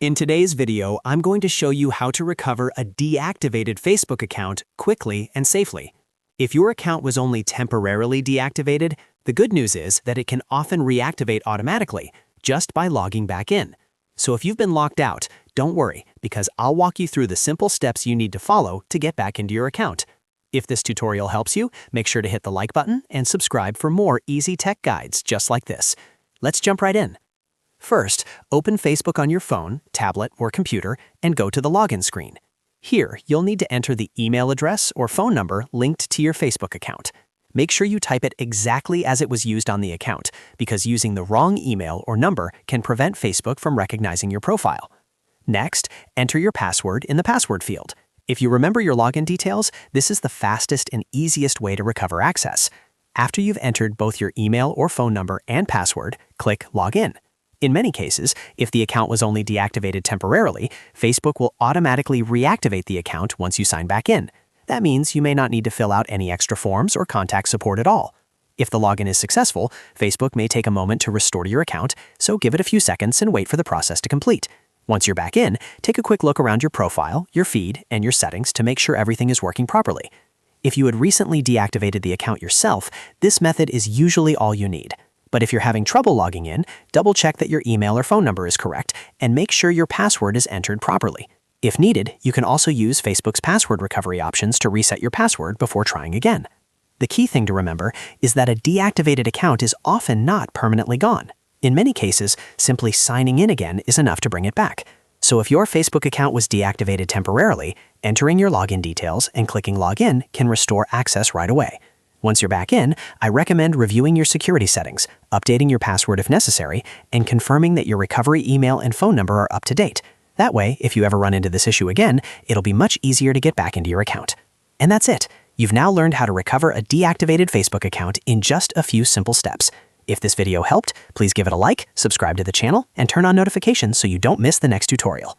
In today's video, I'm going to show you how to recover a deactivated Facebook account quickly and safely. If your account was only temporarily deactivated, the good news is that it can often reactivate automatically just by logging back in. So if you've been locked out, don't worry, because I'll walk you through the simple steps you need to follow to get back into your account. If this tutorial helps you, make sure to hit the like button and subscribe for more easy tech guides just like this. Let's jump right in. First, open Facebook on your phone, tablet, or computer and go to the login screen. Here, you'll need to enter the email address or phone number linked to your Facebook account. Make sure you type it exactly as it was used on the account, because using the wrong email or number can prevent Facebook from recognizing your profile. Next, enter your password in the password field. If you remember your login details, this is the fastest and easiest way to recover access. After you've entered both your email or phone number and password, click Login. In many cases, if the account was only deactivated temporarily, Facebook will automatically reactivate the account once you sign back in. That means you may not need to fill out any extra forms or contact support at all. If the login is successful, Facebook may take a moment to restore your account, so give it a few seconds and wait for the process to complete. Once you're back in, take a quick look around your profile, your feed, and your settings to make sure everything is working properly. If you had recently deactivated the account yourself, this method is usually all you need. But if you're having trouble logging in, double-check that your email or phone number is correct and make sure your password is entered properly. If needed, you can also use Facebook's password recovery options to reset your password before trying again. The key thing to remember is that a deactivated account is often not permanently gone. In many cases, simply signing in again is enough to bring it back. So if your Facebook account was deactivated temporarily, entering your login details and clicking Login can restore access right away. Once you're back in, I recommend reviewing your security settings, updating your password if necessary, and confirming that your recovery email and phone number are up to date. That way, if you ever run into this issue again, it'll be much easier to get back into your account. And that's it. You've now learned how to recover a deactivated Facebook account in just a few simple steps. If this video helped, please give it a like, subscribe to the channel, and turn on notifications so you don't miss the next tutorial.